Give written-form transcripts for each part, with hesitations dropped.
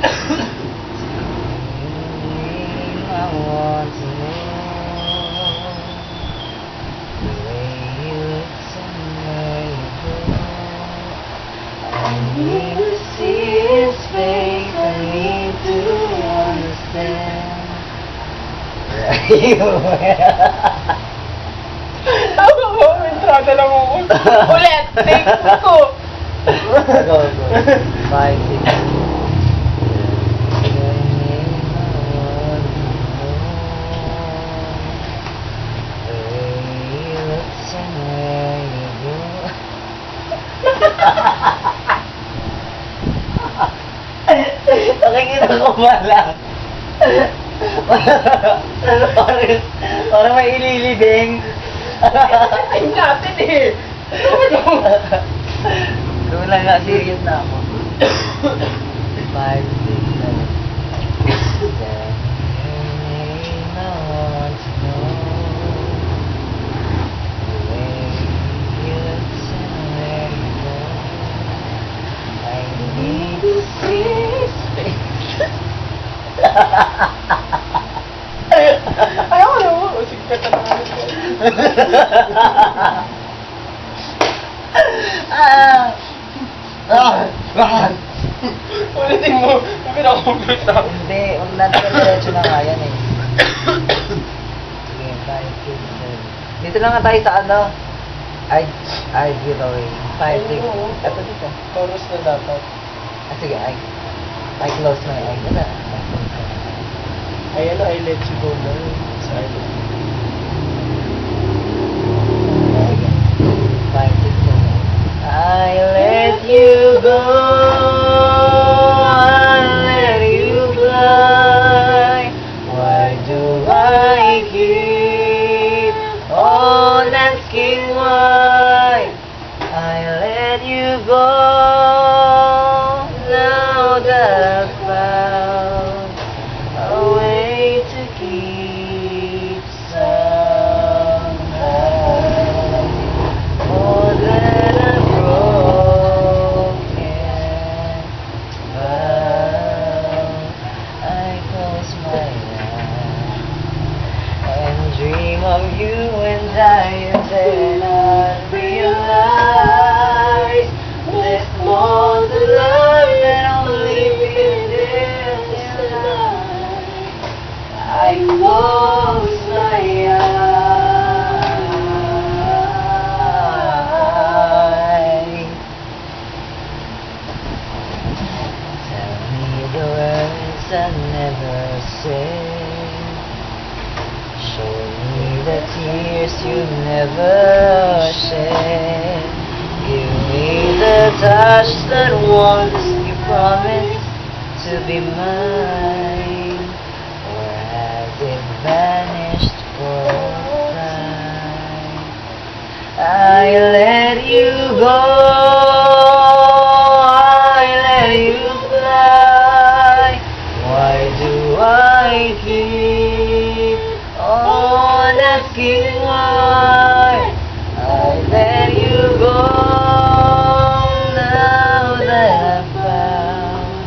I want to know the way you look somewhere you go. I need to see his face, I need to understand. Tama mo, entrada lang ako. Ulit, take 2. Go, go. 5, 6. Nakikita ko ba lang? Parang may ililibing. Ay natin eh. Doon lang nga, serious na ako. 5, 6, 7. Ayaw ko naman. O, sige ka tanong. Ulitin mo. Kami na-complete na. Hindi, huwag natin diretso na nga yan eh. Sige, 5, 6, 7. Dito lang nga tayo sa ano. I give away. 5, 6. Ito dito. Chorus na dapat. Sige, I close my eyes. Ano? Ayan na, I let you go na. Sa I let you go. 5, 6, 7. I let you go. I let you fly. Why do I keep on asking why? I let you go. Now that I've found a way to keep somehow more than a broken vow. I close my eyes and dream of you and then I realize there's more to life than only being this life. I close my eyes. Tell me the words I never said. Show me the tears you never shed. Give me the touch that once you promised to be mine. Or has it vanished for all time? I let you go. I let you fly. Why do I keep on asking why? I let you go. Now that I've found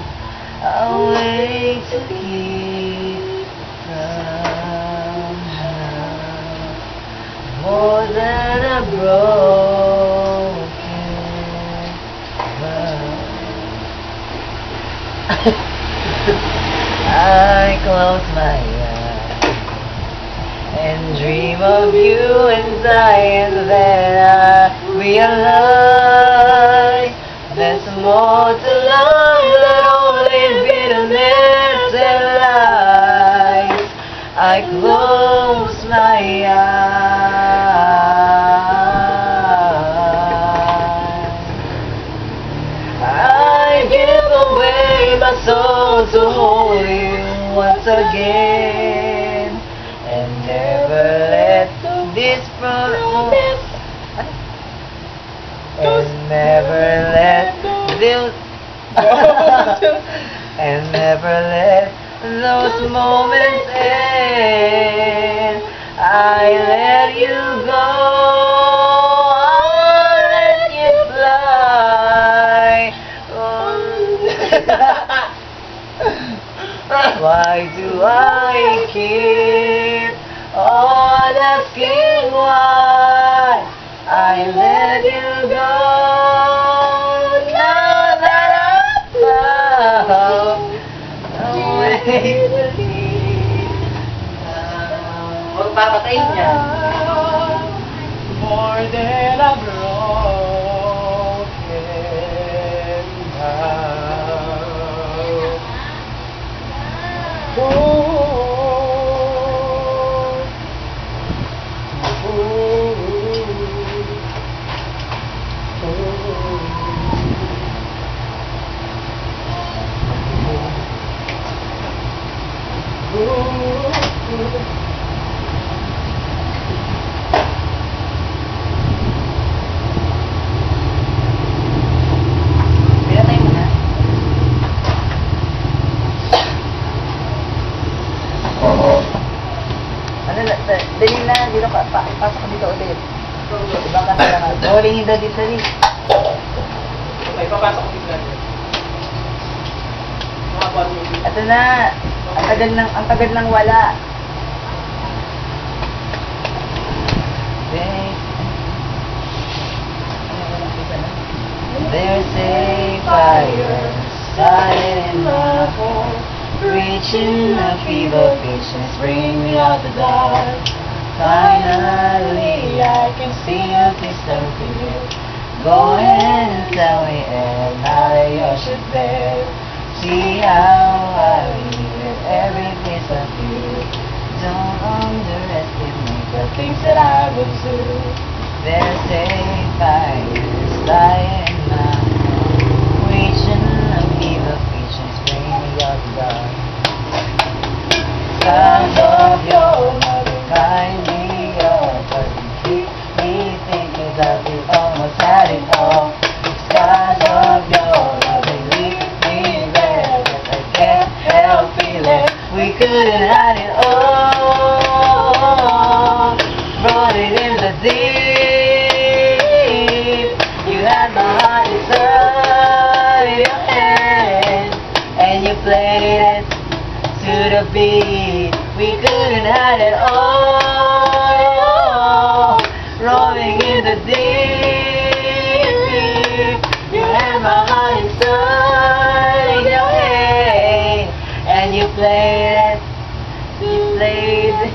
a way to keep somehow more than a broken vow. I close my eyes and dream of you and then I realize there's more to life than only bitterness and lies. I close my eyes. I give away my soul to hold you once again and never let this promise and never let this and never let those moments end. I let you go. I let you fly. Why do I keep on asking why I let you go? Now that I found a way to leave. Huwag papatayin niya. More than a broken heart. Pinatay mo na. Ano na, dali na, dito ka, pasok ka dito ulit. Ibang kasalanan. Bowling yung dali, dali. Okay, papasok ko bigla. Mga ball mo. Ito na, ang tagal ng wala. There's a fire started in my heart, reaching a fever pitch and it's bringing me out the dark. Finally, I can see you disappear. Go ahead and tell me and I should there. See how I leave it, every piece of you. Don't underestimate the things that I would do. There's a fire starting in my heart, reaching a fever pitch and it's bringing me out the dark. Sounds of your love remind me of what you keep me thinking that we almost had it all. Scars of your love they leave me there, but I can't help feeling we couldn't hide it all. Brought it in the deep. You had my heart inside your hand, and you played it to the beat. We couldn't hide it all. Rolling in the deep. You had my heart inside your hand, and you played it. You played it.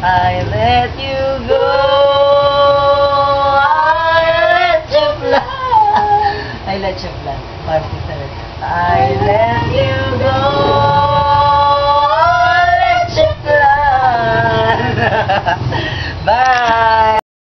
I let you go. I let you fly. I let you go.